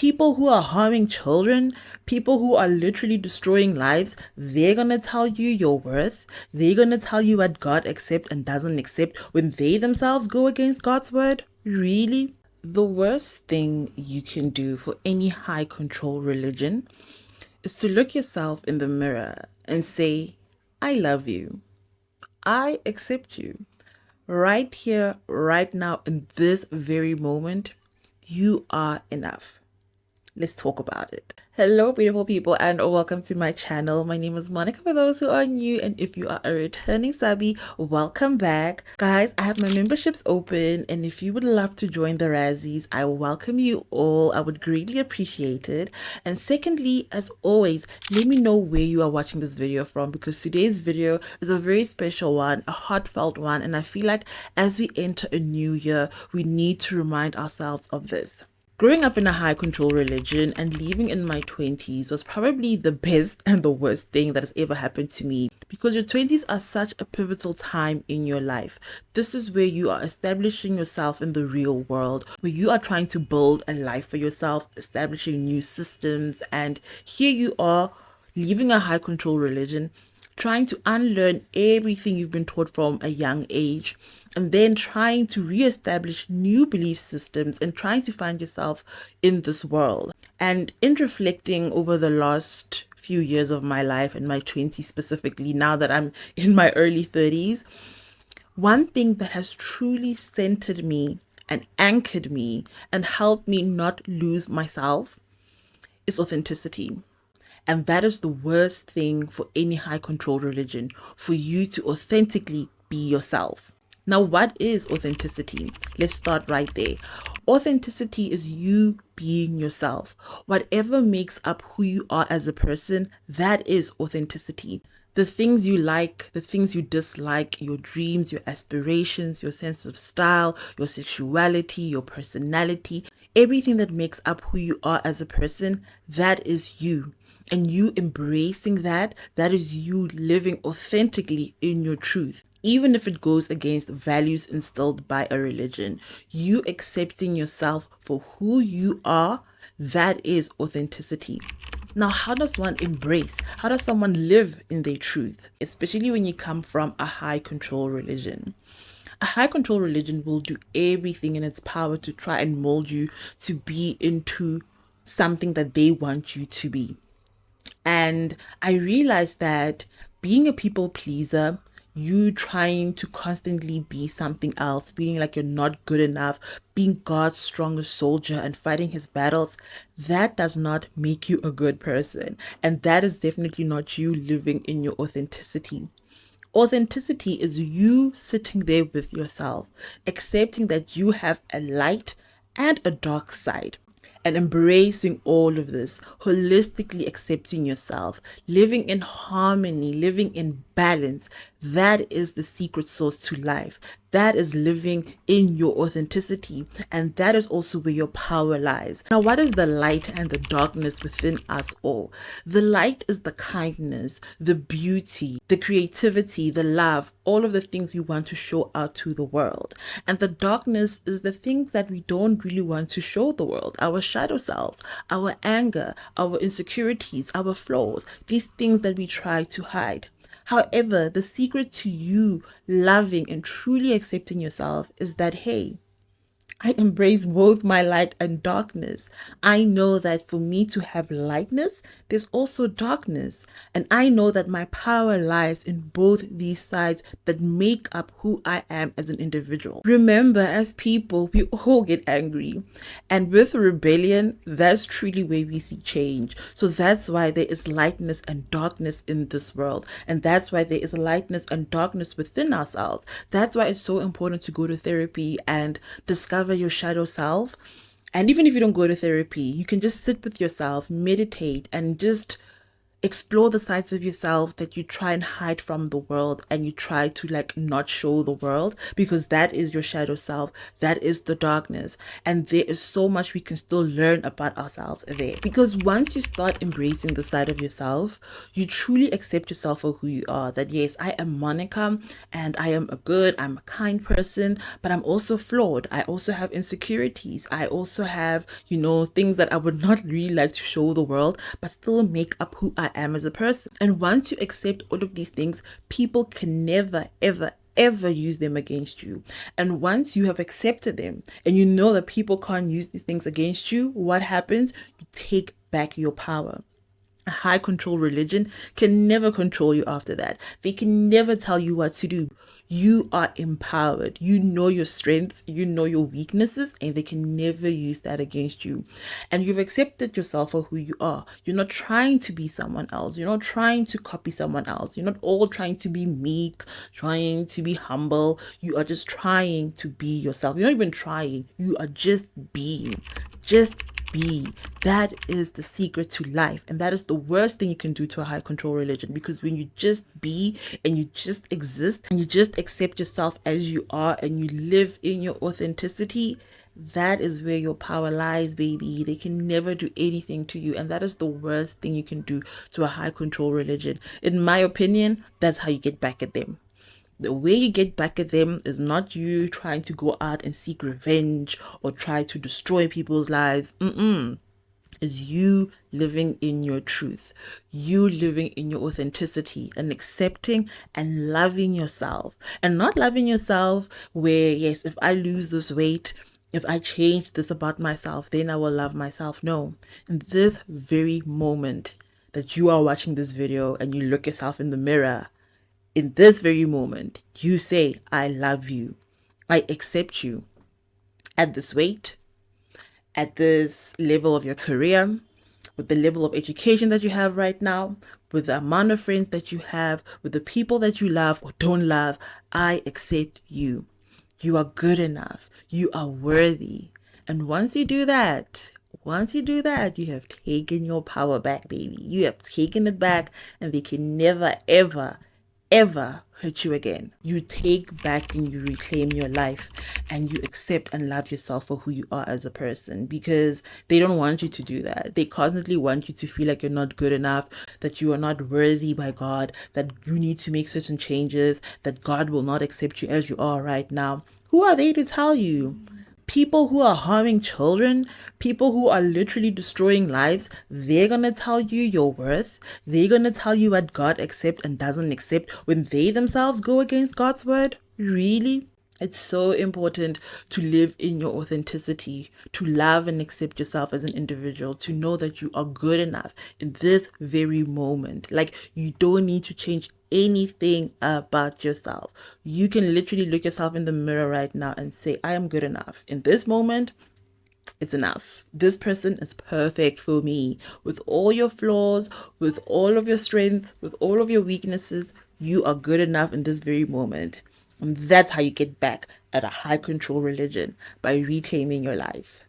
people who are harming children, people who are literally destroying lives, they're gonna tell you your worth. They're gonna tell you what God accepts and doesn't accept when they themselves go against God's word? Really? The worst thing you can do for any high control religion is to look yourself in the mirror and say, I love you. I accept you. Right here, right now, in this very moment, you are enough. Let's talk about it. Hello, beautiful people, and welcome to my channel. My name is Monica for those who are new, and if you are a returning subby, welcome back. Guys, I have my memberships open, and if you would love to join the Razzies, I welcome you all. I would greatly appreciate it. And secondly, as always, let me know where you are watching this video from, because today's video is a very special one, a heartfelt one, and I feel like as we enter a new year, we need to remind ourselves of this. Growing up in a high control religion and leaving in my 20s was probably the best and the worst thing that has ever happened to me, because your 20s are such a pivotal time in your life. This is where you are establishing yourself in the real world, where you are trying to build a life for yourself, establishing new systems, and here you are leaving a high control religion, trying to unlearn everything you've been taught from a young age, and then trying to reestablish new belief systems and trying to find yourself in this world. And in reflecting over the last few years of my life, and my 20s specifically, now that I'm in my early 30s, one thing that has truly centered me and anchored me and helped me not lose myself is authenticity. And that is the worst thing for any high control religion, for you to authentically be yourself. Now, what is authenticity? Let's start right there. Authenticity is you being yourself. Whatever makes up who you are as a person, that is authenticity. The things you like, the things you dislike, your dreams, your aspirations, your sense of style, your sexuality, your personality, everything that makes up who you are as a person, that is you. And you embracing that is you living authentically in your truth. Even if it goes against values instilled by a religion, you accepting yourself for who you are, that is authenticity. Now, how does one embrace? How does someone live in their truth? Especially when you come from a high control religion. A high control religion will do everything in its power to try and mold you to be into something that they want you to be. And I realized that being a people pleaser, you trying to constantly be something else, feeling like you're not good enough, being God's strongest soldier and fighting his battles, that does not make you a good person. And that is definitely not you living in your authenticity. Authenticity is you sitting there with yourself, accepting that you have a light and a dark side, and embracing all of this, holistically accepting yourself, living in harmony, living in balance. That is the secret sauce to life. That is living in your authenticity, and that is also where your power lies. Now, what is the light and the darkness within us all? The light is the kindness, the beauty, the creativity, the love, all of the things we want to show out to the world. And the darkness is the things that we don't really want to show the world, our shadow selves, our anger, our insecurities, our flaws, these things that we try to hide. However, the secret to you loving and truly accepting yourself is that, hey, I embrace both my light and darkness. I know that for me to have lightness, there's also darkness. And I know that my power lies in both these sides that make up who I am as an individual. Remember, as people, we all get angry. And with rebellion, that's truly where we see change. So that's why there is lightness and darkness in this world. And that's why there is lightness and darkness within ourselves. That's why it's so important to go to therapy and discover your shadow self. And even if you don't go to therapy, you can just sit with yourself, meditate, and just explore the sides of yourself that you try and hide from the world, and you try to like not show the world, because that is your shadow self. That is the darkness. And there is so much we can still learn about ourselves there. Because once you start embracing the side of yourself, you truly accept yourself for who you are. That yes, I am Monica, and I'm a kind person, but I'm also flawed. I also have insecurities. I also have, things that I would not really like to show the world, but still make up who I am as a person. And once you accept all of these things, people can never, ever use them against you. And once you have accepted them and you know that people can't use these things against you, what happens? You take back your power. A high control religion can never control you after that. They can never tell you what to do. You are empowered. You know your strengths, you know your weaknesses, and they can never use that against you. And you've accepted yourself for who you are. You're not trying to be someone else. You're not trying to copy someone else. You're not all trying to be meek, trying to be humble. You are just trying to be yourself. You're not even trying. You are just being. Just be. That is the secret to life, and that is the worst thing you can do to a high control religion, because when you just be and you just exist and you just accept yourself as you are and you live in your authenticity, that is where your power lies, baby. They can never do anything to you, and that is the worst thing you can do to a high control religion. In my opinion, that's how you get back at them. The way you get back at them is not you trying to go out and seek revenge or try to destroy people's lives. Is you living in your truth, you living in your authenticity, and accepting and loving yourself. And not loving yourself where, yes, if I lose this weight, if I change this about myself, then I will love myself. No, in this very moment that you are watching this video and you look yourself in the mirror, in this very moment, you say, I love you. I accept you at this weight, at this level of your career, with the level of education that you have right now, with the amount of friends that you have, with the people that you love or don't love. I accept you. You are good enough. You are worthy. And once you do that, you have taken your power back, baby. You have taken it back, and they can never, ever hurt you again. You take back and you reclaim your life, and you accept and love yourself for who you are as a person, because they don't want you to do that. They constantly want you to feel like you're not good enough, that you are not worthy by God, that you need to make certain changes, that God will not accept you as you are right now. Who are they to tell you? People who are harming children, people who are literally destroying lives, they're going to tell you your worth. They're going to tell you what God accepts and doesn't accept when they themselves go against God's word. Really? It's so important to live in your authenticity, to love and accept yourself as an individual, to know that you are good enough in this very moment. Like, you don't need to change anything about yourself. You can literally look yourself in the mirror right now and say, I am good enough. In this moment, it's enough. This person is perfect for me. With all your flaws, with all of your strengths, with all of your weaknesses, you are good enough in this very moment. And that's how you get back at a high control religion, by reclaiming your life.